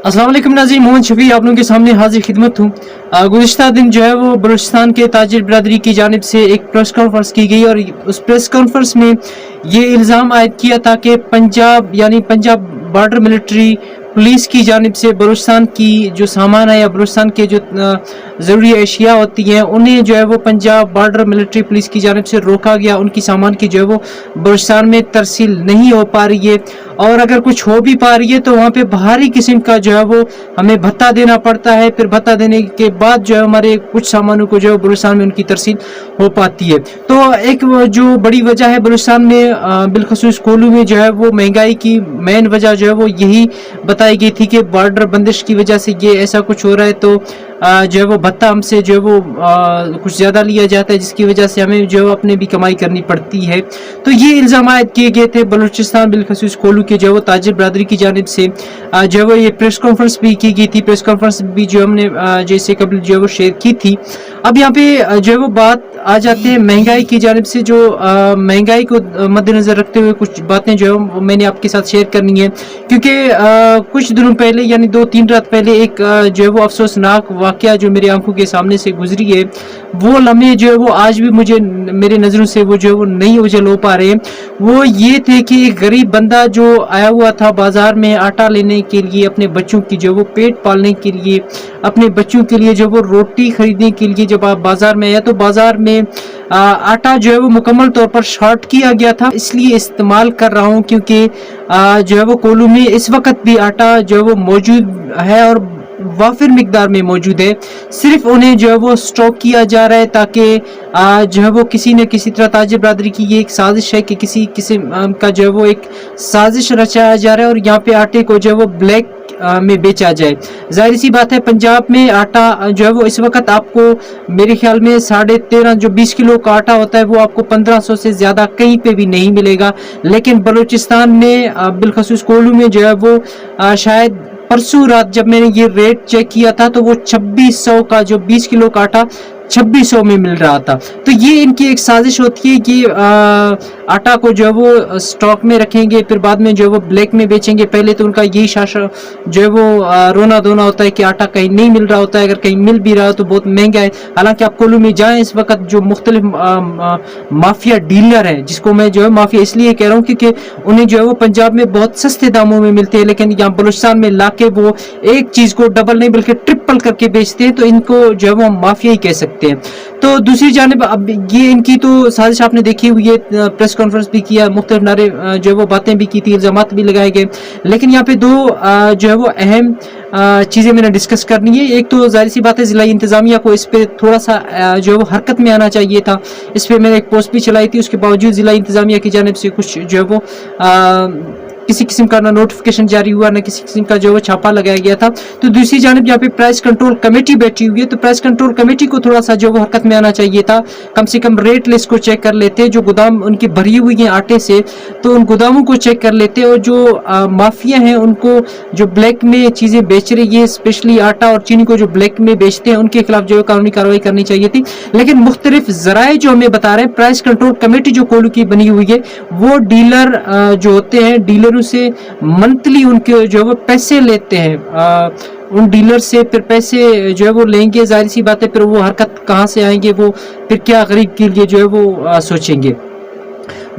अस्सलाम वालेकुम नाज़रीन, मोहम्मद शफी आप लोगों के सामने हाजिर खिदमत हूँ। गुज़िश्ता दिन जो है वो बलूचिस्तान के ताजिर बिरादरी की जानिब से एक प्रेस कॉन्फ्रेंस की गई और उस प्रेस कॉन्फ्रेंस में ये इल्ज़ाम आयद किया था कि पंजाब यानी पंजाब बॉर्डर मिलिट्री पुलिस की जानिब से बलूचिस्तान की जो सामान है या बलूचिस्तान के जो ज़रूरी अशिया होती हैं उन्हें जो है वो पंजाब बॉर्डर मिलिट्री पुलिस की जानिब से रोका गया। उनकी सामान की जो है वो बलूचिस्तान में तरसील नहीं हो पा रही है और अगर कुछ हो भी पा रही है तो वहाँ पे भारी किस्म का जो है वो हमें भत्ता देना पड़ता है। फिर भत्ता देने के बाद जो है हमारे कुछ सामानों को जो है बलूचिस्तान में उनकी तरसील हो पाती है। तो एक जो बड़ी वजह है बलूचिस्तान में बिलखसूस कोल्लू में जो है वो महंगाई की मेन वजह जो है वो यही बताई गई थी कि बॉर्डर बंदिश की वजह से ये ऐसा कुछ हो रहा है। तो जो है वो भत्ता हमसे जो है वो कुछ ज़्यादा लिया जाता है जिसकी वजह से हमें जो है अपने भी कमाई करनी पड़ती है। तो ये इल्ज़ाम आयद किए गए थे बलूचिस्तान बिलखसूस कोल्लू के जो है वो ताजिर बिरादरी की जानिब से। जो है वो ये प्रेस कॉन्फ्रेंस भी की गई थी। प्रेस कॉन्फ्रेंस भी जो हमने जैसे कबल जो है वो शेयर की थी। अब यहाँ पे जो है वो बात आ जाते हैं महंगाई की जानिब से। जो महंगाई को मद्देनज़र रखते हुए कुछ बातें जो है मैंने आपके साथ शेयर करनी है क्योंकि कुछ दिनों पहले यानी 2-3 रात पहले एक जो है वो अफसोसनाक वाक़या जो मेरी आंखों के सामने से गुजरी है वो लम्हे जो है वो आज भी मुझे मेरे नज़रों से वो जो है वो नहीं उजल हो पा रहे हैं। वो ये थे कि एक गरीब बंदा जो आया हुआ था बाज़ार में आटा लेने के लिए अपने बच्चों की जो वो पेट पालने के लिए अपने बच्चों के लिए जो वो रोटी खरीदने के लिए जब आप बाज़ार में आया तो बाज़ार में आटा जो है वो मुकम्मल तौर पर शॉर्ट किया गया था। इसलिए इस्तेमाल कर रहा हूँ क्योंकि जो है वो कोल्लू में इस वक्त भी आटा जो है वो मौजूद है और वाफिर मिकदार में मौजूद है। सिर्फ उन्हें जो है वो स्टॉक किया जा रहा है ताकि जो है वो किसी न किसी तरह ताजिर बिरादरी की ये एक साजिश है कि किसी किस्म का जो है वो एक साजिश रचाया जा रहा है और यहाँ पे आटे को जो है वो ब्लैक में बेचा जाए। जाहिर सी बात है पंजाब में आटा जो है वो इस वक्त आपको मेरे ख्याल में 13.5 जो 20 किलो का आटा होता है वो आपको 1500 से ज़्यादा कहीं पे भी नहीं मिलेगा। लेकिन बलूचिस्तान में बिलखसूस कोल्लू में जो है वो शायद परसों रात जब मैंने ये रेट चेक किया था तो वो 2600 का जो 20 किलो का आटा 2600 में मिल रहा था। तो ये इनकी एक साजिश होती है कि आटा को जो है वो स्टॉक में रखेंगे फिर बाद में जो है वो ब्लैक में बेचेंगे। पहले तो उनका यही शासन जो है वो रोना धोना होता है कि आटा कहीं नहीं मिल रहा होता है, अगर कहीं मिल भी रहा है तो बहुत महंगा है। हालांकि आप कोल्लू में जाएं इस वक्त जो मुख्तलिफ माफिया डीलर है, जिसको मैं जो है माफिया इसलिए कह रहा हूँ क्योंकि उन्हें जो है वो पंजाब में बहुत सस्ते दामों में मिलते हैं लेकिन यहाँ बलूचिस्तान में लाके वो एक चीज़ को डबल नहीं बल्कि ट्रिपल करके बेचते हैं। तो इनको जो है वो माफिया ही कह सकते हैं। तो दूसरी जानिब अब ये इनकी तो साजिश आपने देखी हुई है, प्रेस कॉन्फ्रेंस भी किया, मुख्तलिफ नारे जो है वो बातें भी की थी, इल्जामात भी लगाए गए। लेकिन यहाँ पे दो जो है वो अहम चीज़ें मैंने डिस्कस करनी है। एक तो जाहिर सी बात है ज़िला इंतज़ामिया को इस पर थोड़ा सा जो है वो हरकत में आना चाहिए था। इस पर मैंने एक पोस्ट भी चलाई थी, उसके बावजूद ज़िला इंतज़ामिया की जानिब से कुछ जो है वो किसी किस्म का ना नोटिफिकेशन जारी हुआ ना किसी किस्म का जो है छापा लगाया गया था। तो दूसरी जानिब यहाँ पे प्राइस कंट्रोल कमेटी बैठी हुई है, तो प्राइस कंट्रोल कमेटी को थोड़ा सा जो वो हरकत में आना चाहिए था। कम से कम रेट लिस्ट को चेक कर लेते, जो गोदाम उनकी भरी हुई है आटे से तो उन गोदामों को चेक कर लेते और जो माफिया हैं उनको जो ब्लैक में चीज़ें बेच रही है, स्पेशली आटा और चीनी को जो ब्लैक में बेचते हैं उनके खिलाफ जो है कानूनी कार्रवाई करनी चाहिए थी। लेकिन मुख्तलिफ जराए जो हमें बता रहे हैं प्राइस कंट्रोल कमेटी जो कोल्लू की बनी हुई है वो डीलर जो होते हैं डीलरों से मंथली उनके जो है वो पैसे लेते हैं। उन डीलर से फिर पैसे जो है वो लेंगे, जाहिर सी बात है फिर वो हरकत कहाँ से आएंगे, वो फिर क्या गरीब के लिए जो है वो सोचेंगे।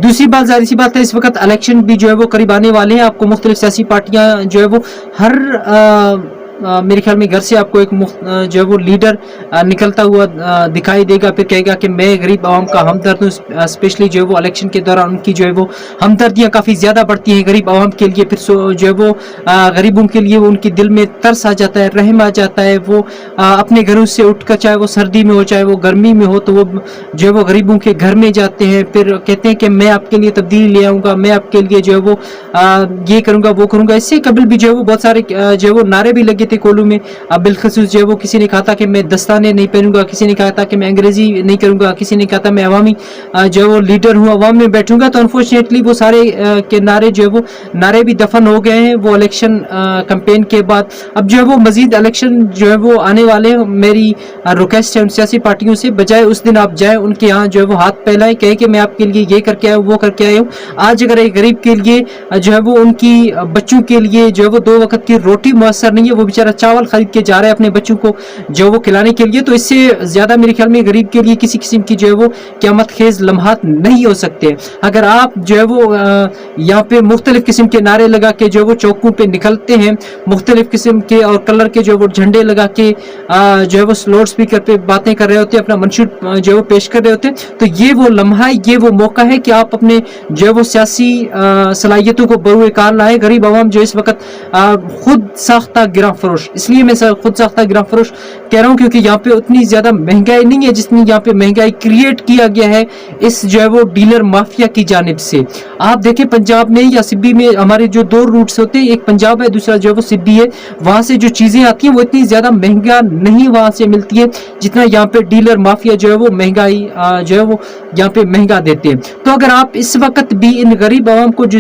दूसरी बात जाहिर सी बात है इस वक्त इलेक्शन भी जो है वो करीब आने वाले हैं। आपको मुख्तलिफ सियासी पार्टियां जो है वो हर मेरे ख्याल में घर से आपको एक जो है वो लीडर निकलता हुआ दिखाई देगा, फिर कहेगा कि मैं गरीब आवाम का हमदर्द हूँ। स्पेशली जो है वो इलेक्शन के दौरान उनकी जो है वो हमदर्दियाँ काफ़ी ज़्यादा बढ़ती हैं गरीब आवाम के लिए। फिर जो है वो गरीबों के लिए वो उनके दिल में तरस आ जाता है, रहम आ जाता है। वो अपने घरों से उठकर चाहे वो सर्दी में हो चाहे वो गर्मी में हो तो वो जो है वो गरीबों के घर में जाते हैं, फिर कहते हैं कि मैं आपके लिए तब्दीली ले आऊँगा, मैं आपके लिए जो है वो ये करूँगा वो करूँगा। इससे कबल भी जो है वो बहुत सारे जो है वो नारे भी लगे लगे थे कोलू में। बिलखसूस जो है वो किसी ने कहा था कि मैं दस्ताने नहीं पहनूंगा, किसी ने कहा था कि मैं अंग्रेजी नहीं करूंगा, किसी ने कहा था मैं अवामी जो है वो लीडर हूँ, अवाम में बैठूंगा। तो अनफॉर्चुनेटली वो सारे के नारे जो है वो नारे भी दफन हो गए हैं वो इलेक्शन कैंपेन के बाद। अब जो है वो मजीद इलेक्शन जो है वो आने वाले हैं। मेरी रिक्वेस्ट है उन सियासी पार्टियों से, बजाय उस दिन आप जाए उनके यहाँ जो है वो हाथ फैलाएं, कहे कि मैं आपके लिए ये करके आया हूँ, वो करके आया हूँ। आज अगर एक गरीब के लिए जो है वो उनकी बच्चों के लिए जो है वो 2 वक्त की रोटी मुयसर नहीं है, वो बेचारा चावल खरीद के जा रहा है अपने बच्चों को जो वो खिलाने के लिए, तो इससे ज्यादा मेरे ख्याल में गरीब के लिए किसी किस्म की जो है वो क़यामत खेज लम्हात नहीं हो सकते। अगर आप जो है वो यहाँ पे मुख्तलिफ किस्म के नारे लगा के जो है वो चौकों पे निकलते हैं, मुख्तलिफ किस्म के और कलर के जो है वो झंडे लगा के जो है वो लाउड स्पीकर पे बातें कर रहे होते हैं, अपना मंशूर जो है वो पेश कर रहे होते हैं, तो ये वो लम्हा है, ये वो मौका है कि आप अपने जो है वो सियासी सलाहियतों को बरूए कार लाए। गरीब आवाम जो इस वक्त खुद साख्ता गिरा फरोश, इसलिए मैं खुद साख्ता गिरा फरोश कह रहा हूँ क्योंकि यहाँ पे उतनी ज्यादा महंगाई नहीं है जितनी यहाँ पे महंगाई क्रिएट किया गया है इस जो है वो डीलर माफिया की जानिब से। आप देखें पंजाब में या सिब्बी में हमारे जो 2 रूट्स होते हैं, एक पंजाब है दूसरा जो है वो सिब्बी है, वहां से जो चीजें आती हैं वो इतनी ज्यादा महंगा नहीं वहां से मिलती है जितना यहाँ पे डीलर माफिया जो है वो महंगाई जो है वो यहाँ पे महंगा देते हैं। तो अगर आप इस वक्त भी इन गरीब आवाम को जो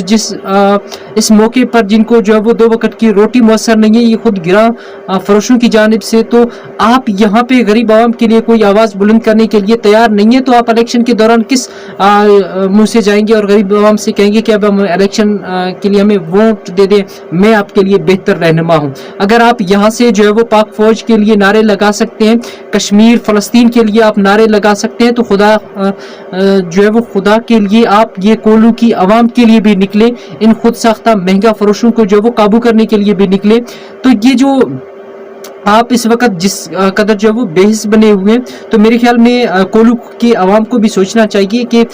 इस मौके पर जिनको जो है वो 2 वक्त की रोटी मुयसर नहीं है, ये खुद गिरा फरोशों की जानिब से, तो आप यहाँ पे गरीब आवाम के लिए कोई आवाज बुलंद करने के लिए तैयार नहीं है, तो आप इलेक्शन के दौरान किस मुंह से जाएंगे और गरीब आवाम से कहेंगे कि अब हम इलेक्शन के लिए हमें वोट दे दें, मैं आपके लिए बेहतर रहनुमा हूँ। अगर आप यहाँ से जो है वो पाक फौज के लिए नारे लगा सकते हैं, कश्मीर फलस्तीन के लिए आप नारे लगा सकते हैं, तो खुदा जो है वो खुदा के लिए आप ये कोलू की आवाम के लिए भी निकले, इन खुद साख्ता महंगा फरोशों को जो है वो काबू करने के लिए भी निकले। तो ये जो आप इस वक्त जिस कदर जो है वो बेहिस बने हुए हैं, तो मेरे ख्याल में कोलू की आवाम को भी सोचना चाहिए कि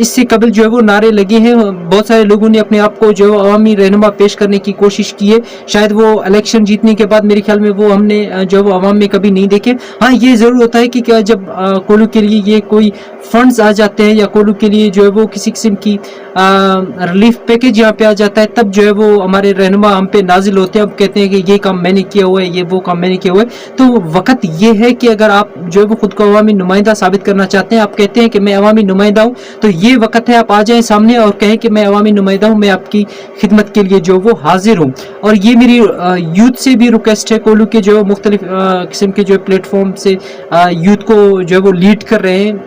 इससे कबल जो है वो नारे लगे हैं, बहुत सारे लोगों ने अपने आप को जो अवामी रहनुमा पेश करने की कोशिश की है, शायद वो इलेक्शन जीतने के बाद मेरे ख्याल में वो हमने जो है वो आवाम में कभी नहीं देखे। हाँ, ये ज़रूर होता है कि क्या जब कोलू के लिए ये कोई फंड्स आ जाते हैं या कोलू के लिए जो है वो किसी किस्म की रिलीफ पैकेज यहाँ पे आ जाता है, तब जो है वो हमारे रहनुमा हम पे नाजिल होते हैं, अब कहते हैं कि ये काम मैंने किया हुआ है, ये वो काम मैंने किया हुआ है। तो वक्त ये है कि अगर आप जो है वो खुद को अवामी नुमाइंदा साबित करना चाहते हैं, आप कहते हैं कि मैं अवामी नुमाइंदा हूँ, तो ये वक्त है आप आ जाएं सामने और कहें कि मैं अवामी नुमाइंदा हूँ, मैं आपकी खिदमत के लिए जो वो हाजिर हूँ। और ये मेरी यूथ से भी रिक्वेस्ट है, कोलू के जो मुख्तलिफ किस्म के जो प्लेटफॉर्म से यूथ को जो है वो लीड कर रहे हैं,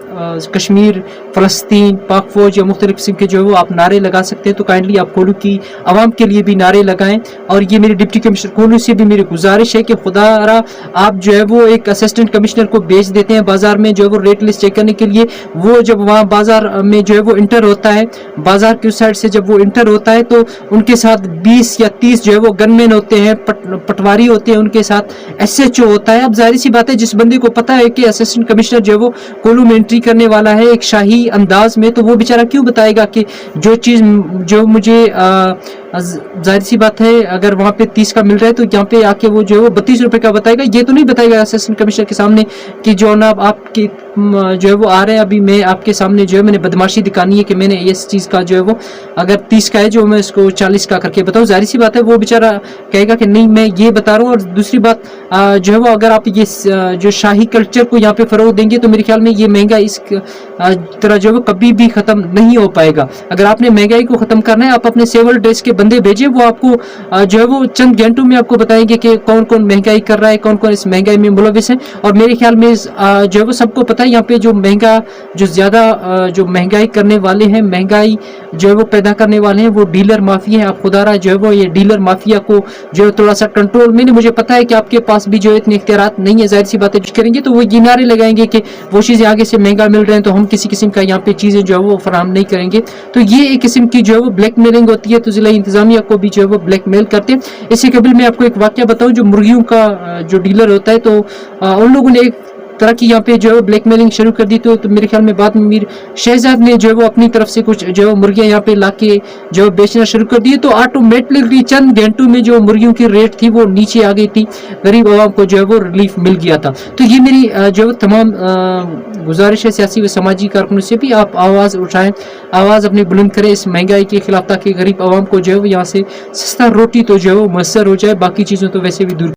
कश्मीर फलस्तीन पाक फौज या मुख्तलिफ किस्म के जो है वो आप नारे लगा सकते हैं, तो काइंडली आप कोलू की आवाम के लिए भी नारे लगाएं। और ये मेरी डिप्टी कमिश्नर कोलू से भी मेरी गुजारिश है कि खुदा आप जो है वो एक असिस्टेंट कमिश्नर को भेज देते हैं बाजार में जो है वो रेट लिस्ट चेक करने के लिए, वो जब वहाँ बाजार में जो है वो इंटर होता है, बाजार की उस साइड से जब वो इंटर होता है, तो उनके साथ 20 या 30 जो है वो गनमैन होते हैं, पटवारी होते हैं, उनके साथ SHO होता है। अब जाहिर सी बात है, जिस बंदे को पता है कि असिस्टेंट कमिश्नर जो है वो कोलू में एंट्री करने वाला है एक शाही अंदाज में, तो वो बेचारा क्यों बताएगा कि जो चीज़ जो मुझे जाहिर सी बात है अगर वहाँ पे 30 का मिल रहा है तो यहाँ पे आके वो जो है वो 32 रुपए का बताएगा। ये तो नहीं बताएगा असिस्टेंट कमिश्नर के सामने कि जो ना आपके जो है वो आ रहे हैं, अभी मैं आपके सामने जो है मैंने बदमाशी दिखानी है कि मैंने इस चीज़ का जो है वो अगर 30 का है जो मैं इसको 40 का करके बताऊँ। जाहिर सी बात है वो बेचारा कहेगा कि नहीं मैं ये बता रहा हूँ। और दूसरी बात जो है वो अगर आप ये जो शाही कल्चर को यहाँ पे फरोग देंगे तो मेरे ख्याल में ये महंगाई इस तरह जो है वो कभी भी ख़त्म नहीं हो पाएगा। अगर आपने महंगाई को ख़त्म करना है, आप अपने सिविल ड्रेस के बंदे भेजिए, वो आपको जो है वो चंद घंटों में आपको बताएंगे कि कौन कौन महंगाई कर रहा है, कौन कौन इस महंगाई में मुलविस है। और मेरे ख्याल में जो है वो सबको पता है यहाँ पे जो ज़्यादा जो महंगाई करने वाले हैं, महंगाई जो है वो पैदा करने वाले हैं, वो डीलर माफिया है। आप खुदारा जो है वो ये डीलर माफिया को जो है थोड़ा सा कंट्रोल में, मुझे पता है कि आपके पास भी जो है इतने इख्तियारात नहीं है, जाहिर सी बातें करेंगे तो वो ये नारे लगाएंगे कि वो चीज़ें आगे से महंगा मिल रहे हैं तो हम किसी किस्म का यहाँ पे चीज़ें जो है वो फराहम नहीं करेंगे। तो ये एक किस्म की जो है वो ब्लैक मेलिंग होती है, तो जिला इंतजामिया को भी जो है वो ब्लैक मेल करते हैं। इससे कबल मैं आपको एक वाक़या बताऊँ, जो मुर्गियों का जो डीलर होता है, तो उन लोगों ने एक तरह की यहाँ पे जो है ब्लैकमेलिंग शुरू कर दी। तो मेरे ख्याल में बाद में मीर शहजाद ने जो है वो अपनी तरफ से कुछ जो है मुर्गियाँ यहाँ पे लाके जो बेचना शुरू कर दिए, तो ऑटोमेटिकली चंद घंटों में जो मुर्गियों की रेट थी वो नीचे आ गई थी, गरीब आवाम को जो है वो रिलीफ मिल गया था। तो ये मेरी जो है तमाम गुजारिश है सियासी व समाजी कारकुनों से भी, आप आवाज़ उठाएं, आवाज़ अपनी बुलंद करें इस महंगाई के खिलाफ, ताकि गरीब आवाम को जो है वो यहाँ से सस्ता रोटी तो जो है वो मैसर हो जाए, बाकी चीज़ों तो वैसे भी दूर